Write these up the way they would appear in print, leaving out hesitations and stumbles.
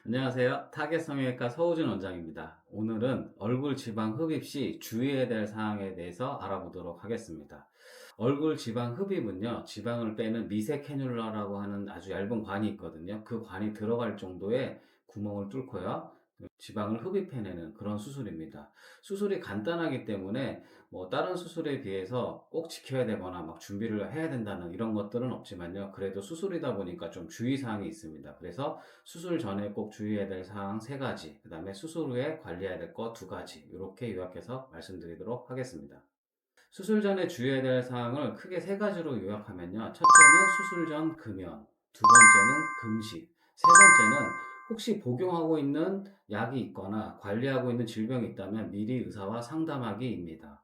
안녕하세요. 타겟 성형외과 서우진 원장입니다. 오늘은 얼굴 지방 흡입 시 주의해야 될 사항에 대해서 알아보도록 하겠습니다. 얼굴 지방 흡입은요, 지방을 빼는 미세 캐뉼라라고 하는 아주 얇은 관이 있거든요. 그 관이 들어갈 정도의 구멍을 뚫고요, 지방을 흡입해내는 그런 수술입니다. 수술이 간단하기 때문에 다른 수술에 비해서 꼭 지켜야 되거나 막 준비를 해야 된다는 이런 것들은 없지만요. 그래도 수술이다 보니까 좀 주의사항이 있습니다. 그래서 수술 전에 꼭 주의해야 될 사항 3가지, 그 다음에 수술 후에 관리해야 될 거 2가지, 이렇게 요약해서 말씀드리도록 하겠습니다. 수술 전에 주의해야 될 사항을 크게 3가지로 요약하면요. 첫째는 수술 전 금연, 두 번째는 금식, 세 번째는 혹시 복용하고 있는 약이 있거나 관리하고 있는 질병이 있다면 미리 의사와 상담하기입니다.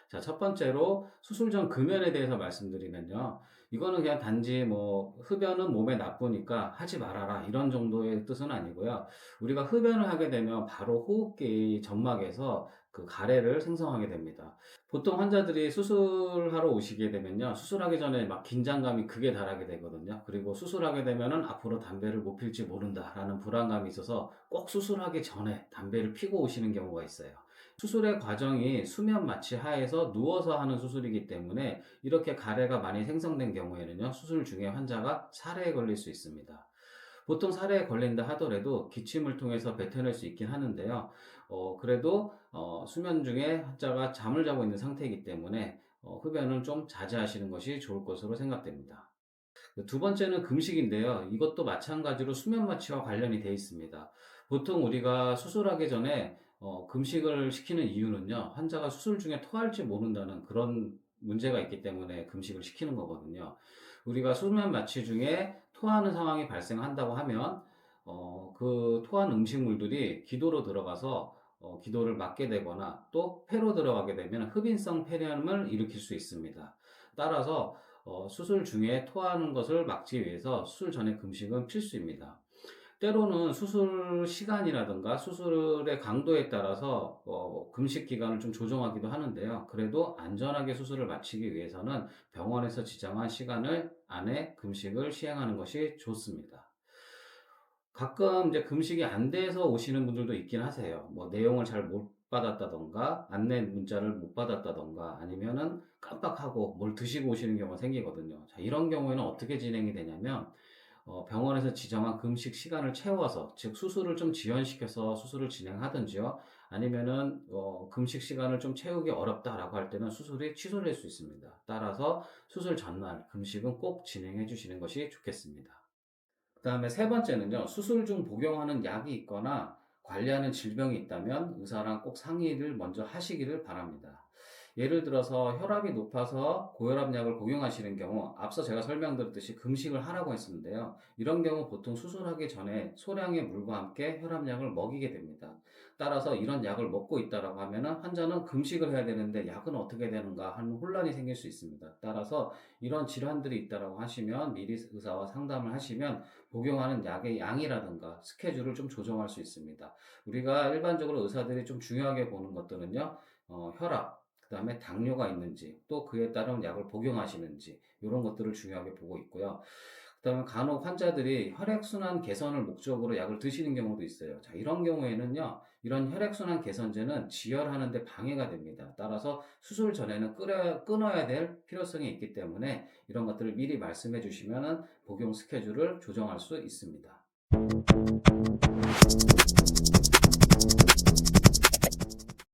자, 첫 번째로 수술 전 금연에 대해서 말씀드리면요. 이거는 그냥 단지 흡연은 몸에 나쁘니까 하지 말아라, 이런 정도의 뜻은 아니고요. 우리가 흡연을 하게 되면 바로 호흡기 점막에서 그 가래를 생성하게 됩니다. 보통 환자들이 수술하러 오시게 되면요, 수술하기 전에 막 긴장감이 극에 달하게 되거든요. 그리고 수술하게 되면은 앞으로 담배를 못 필지 모른다라는 불안감이 있어서 꼭 수술하기 전에 담배를 피고 오시는 경우가 있어요. 수술의 과정이 수면 마취 하에서 누워서 하는 수술이기 때문에 이렇게 가래가 많이 생성된 경우에는요, 수술 중에 환자가 살해에 걸릴 수 있습니다. 보통 살해에 걸린다 하더라도 기침을 통해서 뱉어낼 수 있긴 하는데요. 그래도 수면 중에 환자가 잠을 자고 있는 상태이기 때문에 흡연은 좀 자제하시는 것이 좋을 것으로 생각됩니다. 두 번째는 금식인데요. 이것도 마찬가지로 수면 마취와 관련이 되어 있습니다. 보통 우리가 수술하기 전에 금식을 시키는 이유는요, 환자가 수술 중에 토할지 모른다는 그런 문제가 있기 때문에 금식을 시키는 거거든요. 우리가 수면 마취 중에 토하는 상황이 발생한다고 하면 그 토한 음식물들이 기도로 들어가서 기도를 막게 되거나 또 폐로 들어가게 되면 흡인성 폐렴을 일으킬 수 있습니다. 따라서 수술 중에 토하는 것을 막기 위해서 수술 전에 금식은 필수입니다. 때로는 수술 시간이라든가 수술의 강도에 따라서 금식 기간을 좀 조정하기도 하는데요. 그래도 안전하게 수술을 마치기 위해서는 병원에서 지정한 시간을 안에 금식을 시행하는 것이 좋습니다. 가끔 이제 금식이 안 돼서 오시는 분들도 있긴 하세요. 내용을 잘 못 받았다던가, 안내 문자를 못 받았다던가, 아니면은 깜빡하고 뭘 드시고 오시는 경우가 생기거든요. 자, 이런 경우에는 어떻게 진행이 되냐면, 병원에서 지정한 금식 시간을 채워서, 즉 수술을 좀 지연시켜서 수술을 진행하든지요. 아니면은 금식 시간을 좀 채우기 어렵다라고 할 때는 수술이 취소될 수 있습니다. 따라서 수술 전날 금식은 꼭 진행해 주시는 것이 좋겠습니다. 그 다음에 세 번째는요, 수술 중 복용하는 약이 있거나 관리하는 질병이 있다면 의사랑 꼭 상의를 먼저 하시기를 바랍니다. 예를 들어서 혈압이 높아서 고혈압약을 복용하시는 경우, 앞서 제가 설명드렸듯이 금식을 하라고 했었는데요. 이런 경우 보통 수술하기 전에 소량의 물과 함께 혈압약을 먹이게 됩니다. 따라서 이런 약을 먹고 있다라고 하면은 환자는 금식을 해야 되는데 약은 어떻게 되는가 하는 혼란이 생길 수 있습니다. 따라서 이런 질환들이 있다라고 하시면 미리 의사와 상담을 하시면 복용하는 약의 양이라든가 스케줄을 좀 조정할 수 있습니다. 우리가 일반적으로 의사들이 좀 중요하게 보는 것들은요, 혈압, 그 다음에 당뇨가 있는지, 또 그에 따른 약을 복용하시는지, 이런 것들을 중요하게 보고 있고요. 그 다음에 간혹 환자들이 혈액순환 개선을 목적으로 약을 드시는 경우도 있어요. 자, 이런 경우에는요, 이런 혈액순환 개선제는 지혈하는데 방해가 됩니다. 따라서 수술 전에는 끊어야 될 필요성이 있기 때문에 이런 것들을 미리 말씀해 주시면 복용 스케줄을 조정할 수 있습니다.